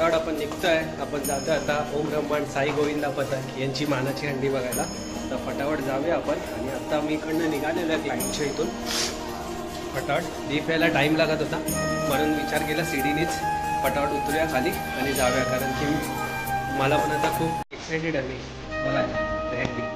फटाफट आपण निघतोय. आपण जातोय आता ओम ब्रह्मांड साई गोविंदा पथक यांची मानाची हंडी बघायला. तर फटाफट जाऊया आपण. आणि आता मी इकडनं निघालेलो आहे क्लायंटच्या इथून. फटाफट लिफ्ट यायला टाईम लागत होता म्हणून विचार केला सीडीनीच फटाफट उतरूया खाली आणि जाऊया. कारण की मला पण आता खूप एक्सायटेड आहे मी बघायला ते हंडी.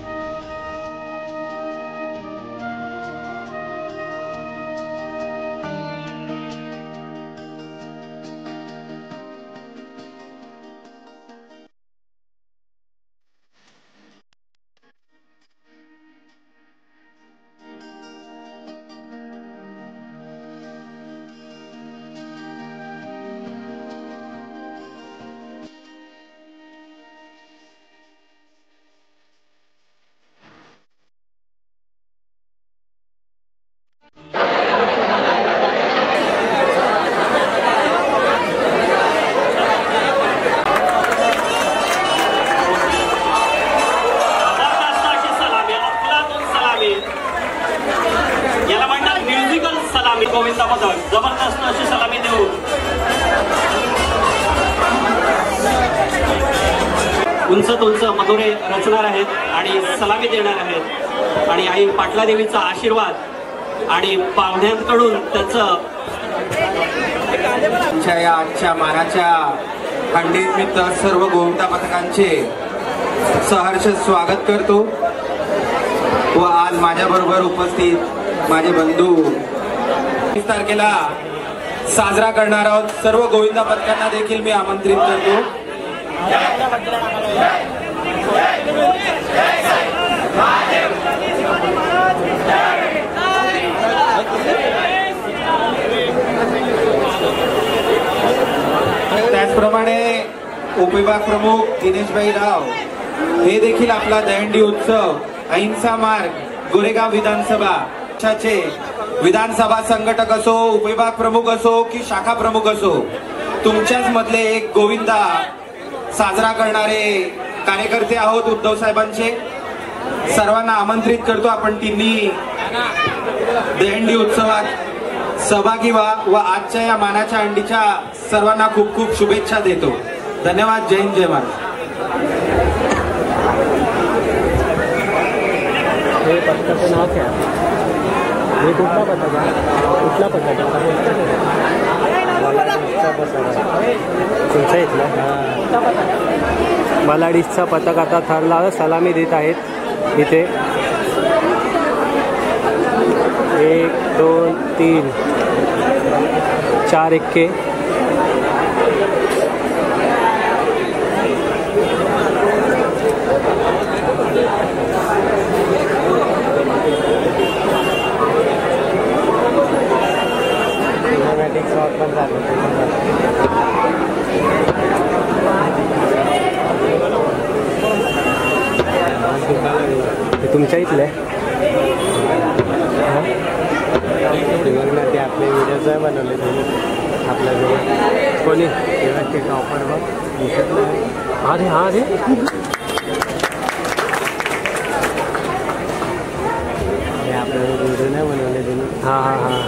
गोविंदा पथक जबरदस्त अशी सलामी देऊन उंच मधुरे रचणार आहेत आणि सलामी देणार आहेत. आणि आई पाटला देवीचा आशीर्वाद आणि पाहुण्यांकडून त्याचं या आजच्या मानाच्या हंडीनिमित्त सर्व गोविंदा पथकांचे सहर्ष स्वागत करतो. व आज माझ्याबरोबर उपस्थित माझे बंधू 20 तारखेला साजरा करणार आहोत सर्व गोविंदा पथकांना देखील मी आमंत्रित करतो. त्याचप्रमाणे उपविभाग प्रमुख दिनेशभाई राव हे देखील आपला दहीहंडी उत्सव अहिंसा मार्ग गोरेगाव विधानसभाचे विधानसभा संघटक असो, उपविभाग प्रमुख असो की शाखा प्रमुख असो, तुमच्याच मधले एक गोविंदा साजरा करणारे कार्यकर्ते आहोत उद्धव साहेबांचे. सर्वांना आमंत्रित करतो आपण तिन्ही दहीहंडी उत्सवात सहभागी व्हा व आजच्या या मानाच्या हंडीच्या सर्वांना खूप खूप शुभेच्छा देतो. धन्यवाद. जय हिंद, जय महाराष्ट्र. हे पथकाचं नाव काय? हे कुठला पथक आहे? कुठला पथक तुमच्या इथला? मलाडीचा पथक आता थरला सलामी देत आहेत इथे. 1 2 3 4 एक्के. तुमच्या इथले ते आपले व्हिडिओज बनवले तुम्ही आपल्याजवळ कोणी ऑफर बघ हा रे हा रे आपल्याला व्हिडिओ नाही बनवले तुम्ही. हां हां हां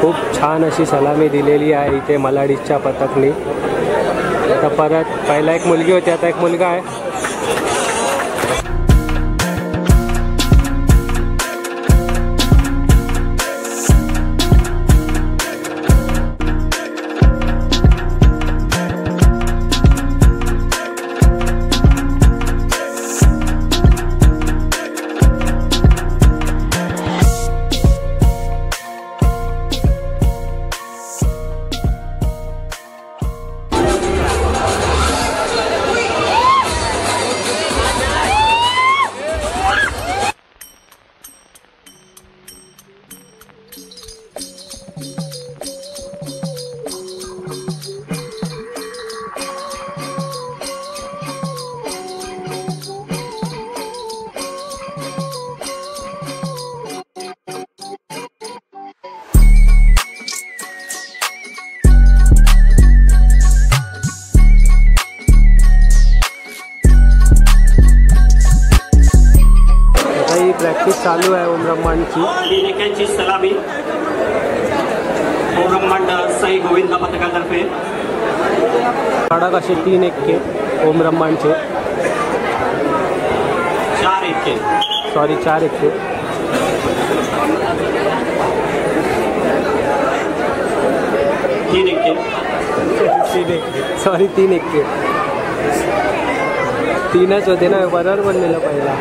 खूप छान अशी सलामी दिलेली आहे इथे मलाडीच्या पथकने. आता परत पहिला एक मुलगी होती, आता एक मुलगा आहे. प्रॅक्टिस चालू आहे ओम ब्रह्मांडची. 3 एक्क्यांची सलामी ओम ब्रह्मांड साई गोविंद पथकातर्फे. कडक असे 3 एक्के ओम ब्रह्मांडचे. 4 एक्के 4 एक्के. 3 एक्के 3 एक्के. 3च होते ना, बरोबर बनलेलं पहिला.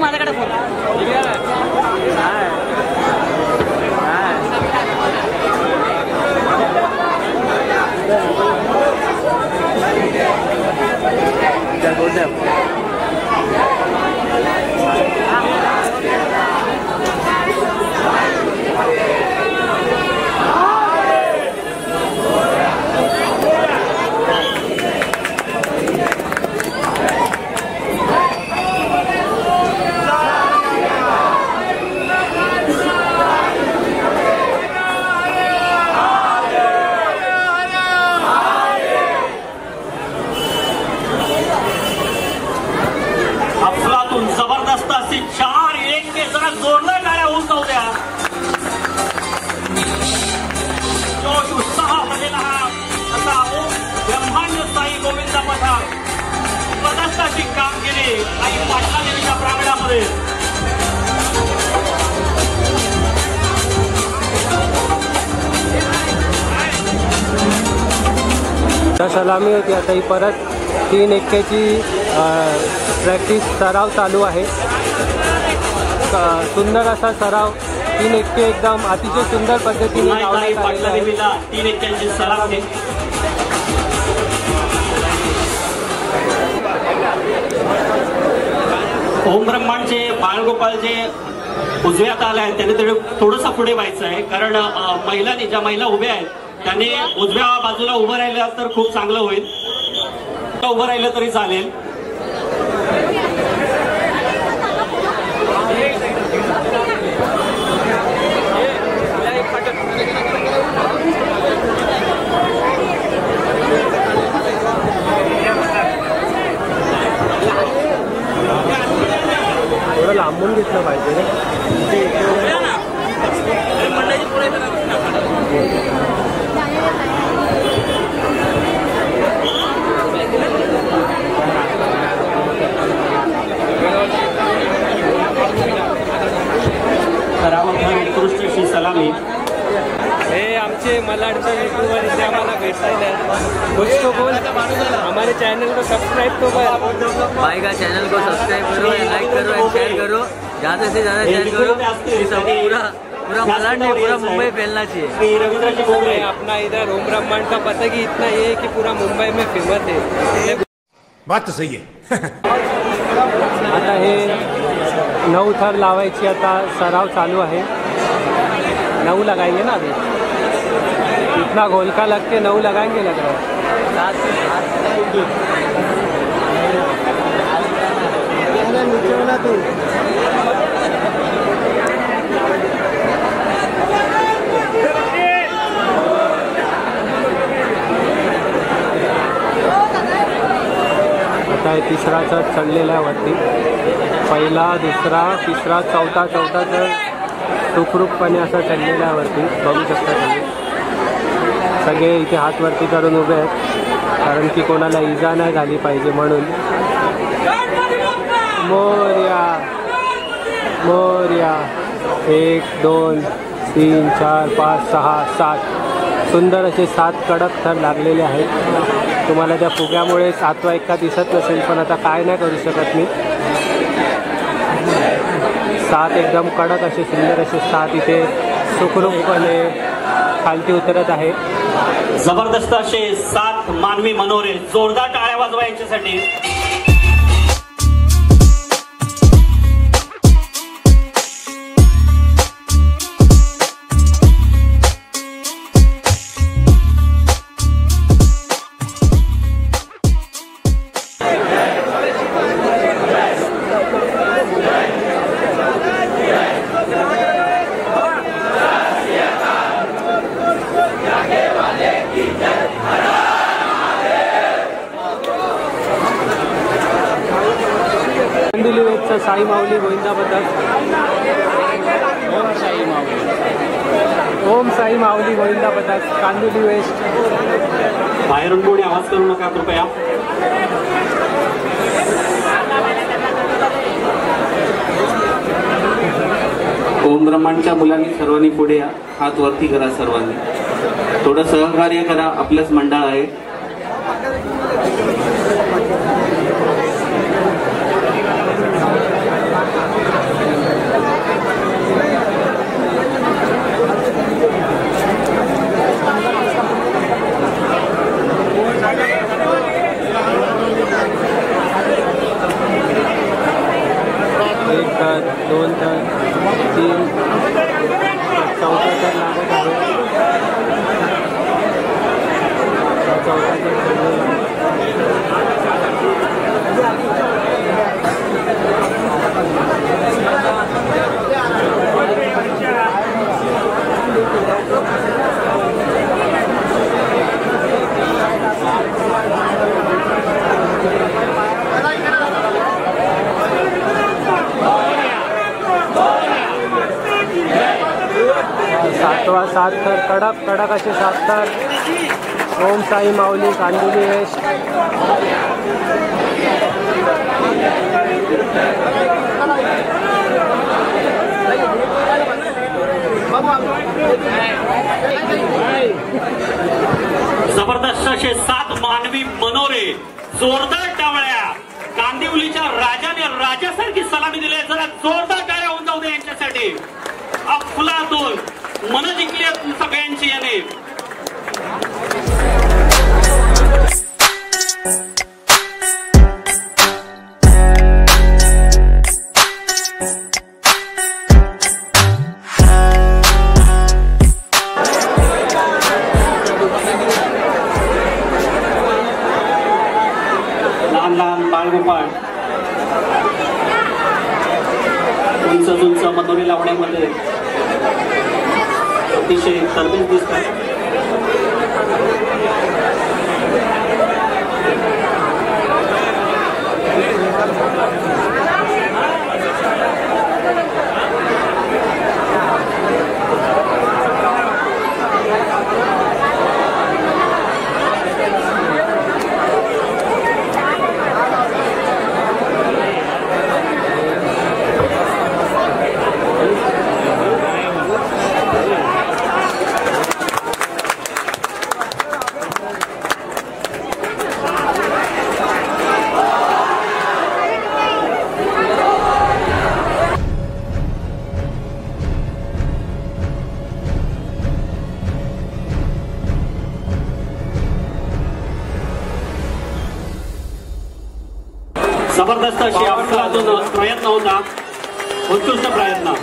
माझ्याकडे फोन जबरदस्त अशी 4 एक्के. जरा जोरदार गाड्या होऊन जाऊ द्या. जोश उत्साह भरलेला हा असा ब्रह्मांड साई गोविंद पथक जबरदस्त अशी कामगिरी आई पाटला देवीच्या प्रांगणामध्ये. सलामी होती. आता ही परत 3 एक्क्याची प्रॅक्टिस सराव चालू आहे. सुंदर असा सराव 3 एक्के एकदम अतिशय सुंदर पद्धतीने पाटला देवीला 3 एक्क्यांची सलामी. ओम ब्रह्मांडचे बाळगोपाल जे उजव्यात आले आहेत त्यांनी थोडंसं पुढे व्हायचं आहे, कारण महिलांनी ज्या महिला उभ्या आहेत त्यांनी उजव्या बाजूला उभं राहिलं तर खूप चांगलं होईल. उभं राहिलं तरी चालेल. थोडं लांबून घेतलं पाहिजे. उत्कृष्ट अशी सलामी. हे आमचे मलाडचे यूट्यूबर इथे आम्हाला भेटायला कुछ तो बोल. हमारे चैनल को सब्सक्राइब तो कर भाई का चैनल को सब्सक्राइब करो, लाइक करो, शेयर करो, ज़्यादा से ज़्यादा शेयर करो. पूरा मलाड नहीं, पूरा मुंबई फैलना चाहिए. अपना इधर ओम ब्रह्मांड का पता कि इतना ये है कि पूरा मुंबई में फेमस है. बात तो सही है. आता हे 9 थर लावायची आता सराव चालू आहे. 9 लगाएंगे ना अभी. इतना गोल का लग के 9 लगाएंगे लग रहा है. आता हे तिसराचा चढलेला आहे वरती. पहिला, दुसरा, तिसरा, चौथा तर सुखरूपपणे असा चढलेला आहे वरती. बघू शकता तुम्ही सगळे इथे हात वरती करून उभे आहेत, कारण की कोणाला इजा नाही झाली पाहिजे म्हणून. मोरया मोरया. 1 2 3 4 5 6 7 सुंदर असे 7 कडक थर लागलेले आहेत. तुम्हाला त्या फुग्यामुळे 7वा एक्का दिसत नसेल, पण आता काय नाही करू शकत मी. 7 एकदम कडक असे सुंदर असे 7 इथे सुखरूपपणे खालती उतरत आहे. जबरदस्त असे 7 मानवी मनोरे. जोरदार टाळ्या वाजवा यांच्यासाठी. कांदिवली वेस्टचा साई माऊली गोविंदा पथक. ओम साई माऊली गोविंदा पथक कांदिवली वेस्ट. बाहेरून कोणी आवाज करू नका कृपया. ओम ब्रह्मांडच्या मुलांनी सर्वांनी पुढे या. हात वरती करा सर्वांनी. थोडं सहकार्य करा. आपलंच मंडळ आहे. एक तर, दोन तर, तीन, चौथा तर लागत आहे. चौथा तर सातवा सात थर कडक कडक असे 7 थर. ओम साई माऊली कांदिवली वेस्ट. जबरदस्त असे 7 मानवी मनोरे. जोरदार टावळ्या. कांदिवलीच्या राजाने राजासारखी सलामी दिली. जरा जोरदार टाळ्या होऊन जाऊ दे यांच्यासाठी. अफलातून मन जिंकली सगळ्यांची याने. लहान लहान बाळगोपाळ उंच उंच मनोरे लावण्यामध्ये अतिशय तरबेज दिसतात. जबरदस्त अशी अफलातून प्रयत्न होता. उत्कृष्ट प्रयत्न.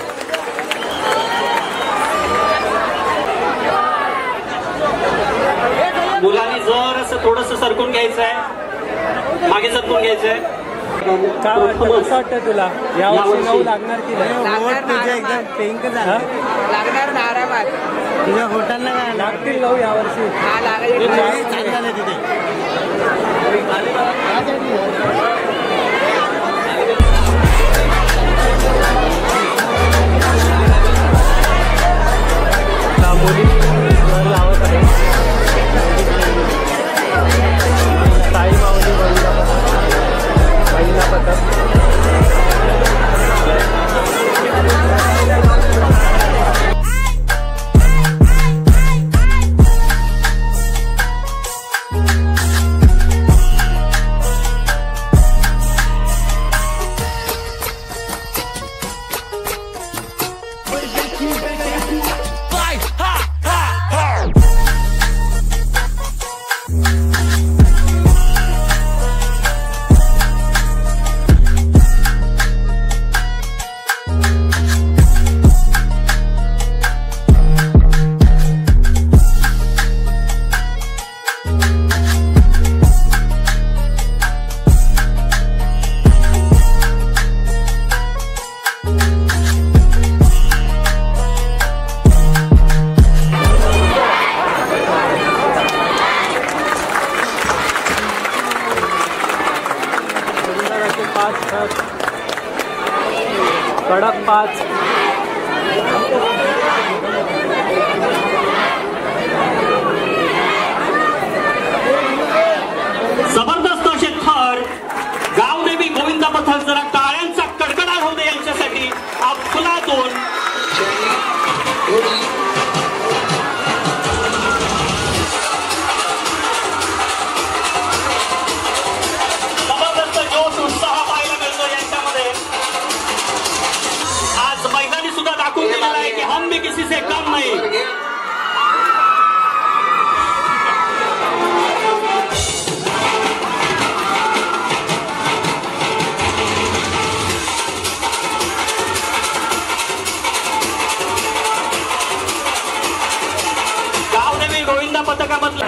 मुलांनी जर असं थोडंसं सरकून घ्यायचंय. मागे सरकून घ्यायचंय. कसं वाटतं तुला यावर्षी 9 लागणार की नाही? लागणार ना आरामात. तुझ्या हॉटेलला लागतील 9 यावर्षी. हा लागेल. लावत आहे साई माऊली महिला पथक. कडक 5. जबरदस्त असे थर. गावदेवी गोविंदा पथक जरा टाळ्यांचा कडकडाट होऊ दे यांच्यासाठी. अफलातून जबरदस्त जोश उत्साह पाहायला मिळतो यांच्यामध्ये. आज मैदानी सुद्धा दाखवून दिलेला आहे की हम भी किसी से कम नाही. गावदेवी गोविंदा पथकामधलं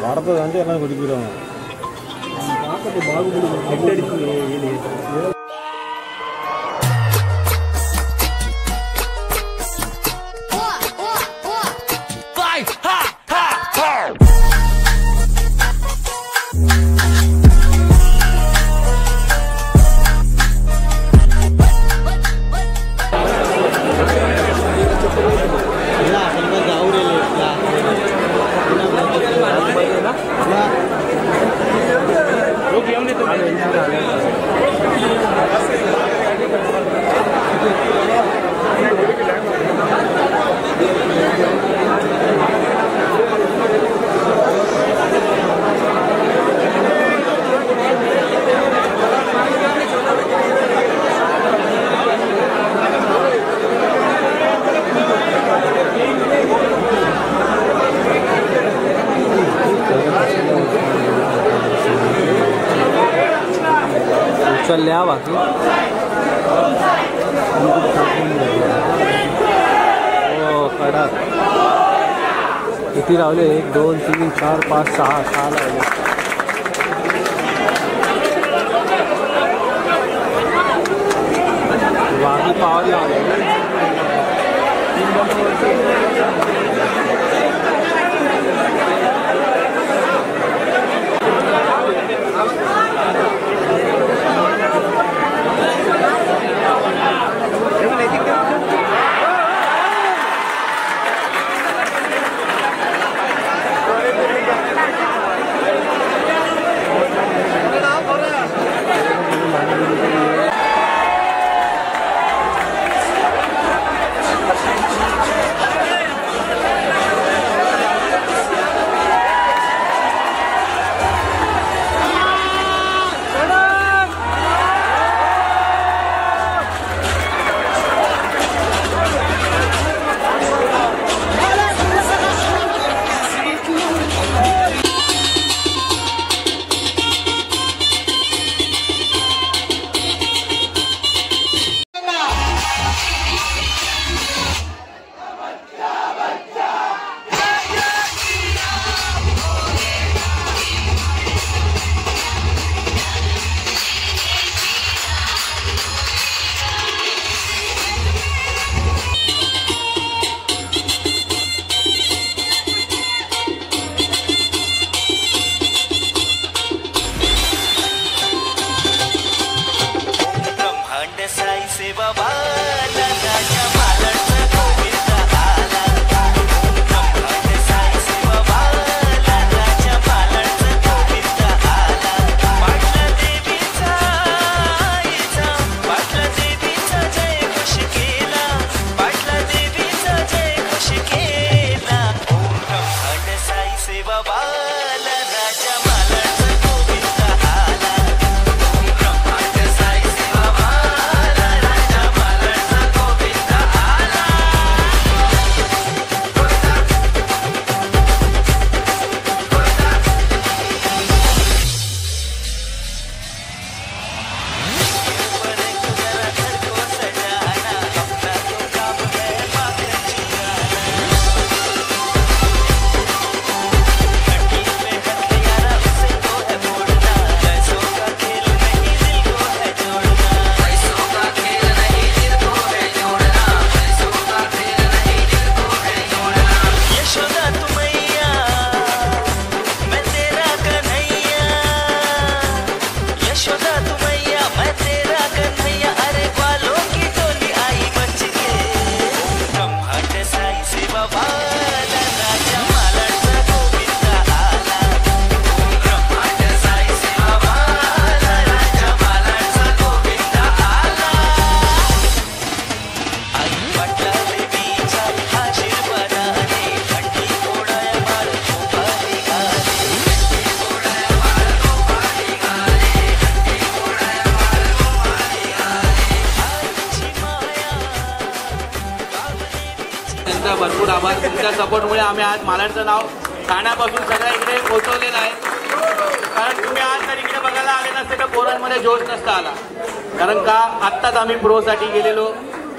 వాడతాదంటే ఎలా కొడిపిరాము चालले हा बाकी हो कडक. किती लावले? 1 2 3 4 5 6 लावले. वाघी पावर लावले. भरपूर आभार. तुमच्या सपोर्टमुळे आम्ही आज मालाडचं नाव ठाण्यापासून सगळ्या इकडे पोहोचवलेलं आहे. कारण तुम्ही आज जर इकडे बघायला आले नसते तर पोरांमध्ये जोश नसता आला. कारण का आत्ताच आम्ही प्रोसाठी गेलेलो,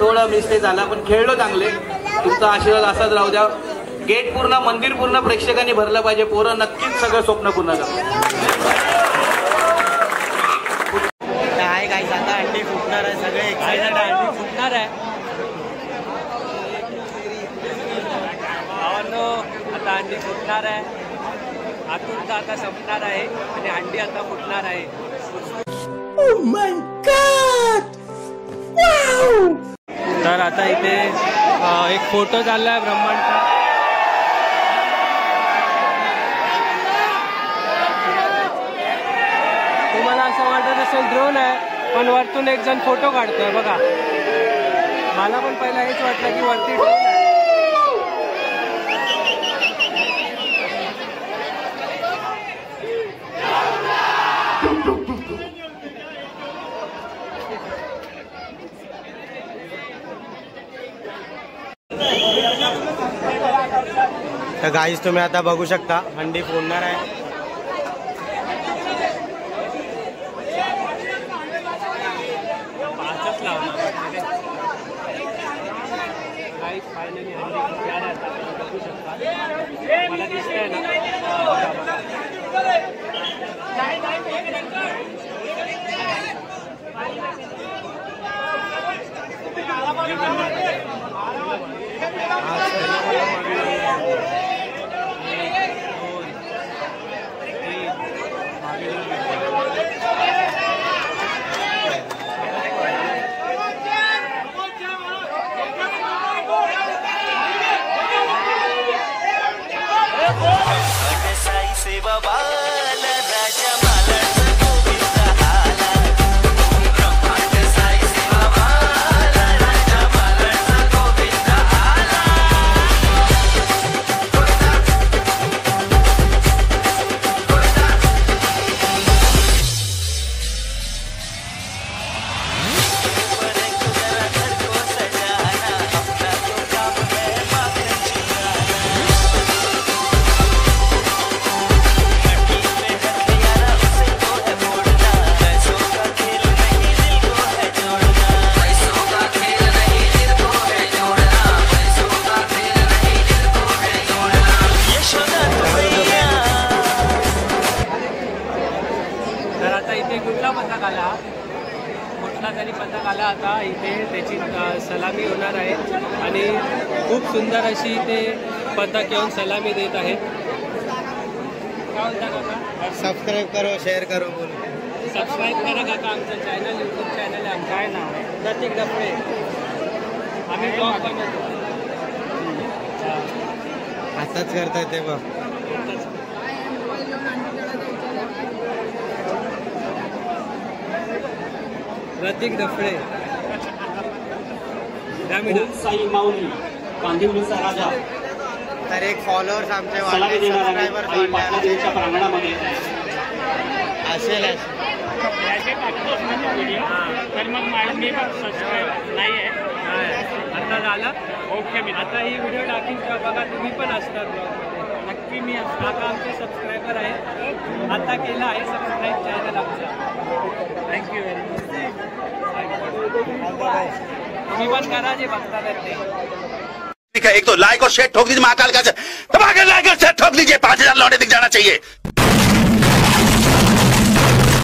थोडं मिस्टेक झाला पण खेळलो चांगले. तुमचा आशीर्वाद असाच राहू द्या. गेट पूर्ण, मंदिर पूर्ण प्रेक्षकांनी भरलं पाहिजे. पोरं नक्कीच सगळं स्वप्न पूर्ण करतात. काय काय आता अंडी फुटणार आहे, सगळे एक्साइटेड आहे. अंडी फुटणार आहे. आता अंडी फुटणार आहे. आतूनचा आता संपणार आहे आणि अंडी आता फुटणार आहे. Oh my God! Wow! तर आता इथे एक फोटो चाललाय ब्रह्मांडचा. तुम्हाला असं वाटत असेल ड्रोन आहे, पण वरतून एक जण फोटो काढतोय बघा. मला पण पहिला हेच वाटलं की वरती ड्रोन आहे. तर गाईस तुम्ही आता बघू शकता अंडी फोडणार आहे. पाचच लावणार गाईस. फायनली अंडी बघू शकता. मला दिसतंय ना. कुठला तरी पथक आला आता इथे त्याची सलामी होणार आहे आणि खूप सुंदर अशी इथे पथक येऊन सलामी देत आहेत. काय बोलता काका? सबस्क्राईब करो, शेअर करो, बोलो. सबस्क्राईब करा काका. आमचं चॅनल, यूट्यूब चॅनल आहे. आमचं काय नाव आहे? प्रतीक डफळे आम्ही ब्लॉग बनवतो आताच करताय ते बघ. प्रतीक डफळे साई माऊली कांदिवलीचा राजा तर एक फॉलोअर्स आमचे सलामी देणार आहे सबस्क्रायबर आई पाटला देवीच्या प्रांगणामध्ये असेल. तर मग मी पण सबस्क्राईब नाही आहे आता झालं ओके. मी आता ही व्हिडिओ टाकीन तेव्हा बघा तुम्ही पण असणार ब्लॉगमध्ये. नक्की मी असतो. आता आमचे सबस्क्रायबर आहेत. आता केलं आहे सबस्क्राईब चॅनल आमचा. Thank you very much. तुम्ही पण करा जे बघतात ते. एक तो लाइक और शेयर ठोक दीजिए महाकाल का, दबा के लाइक और शेयर ठोक दीजिए, 5000 लौटे दिख जाना चाहिए.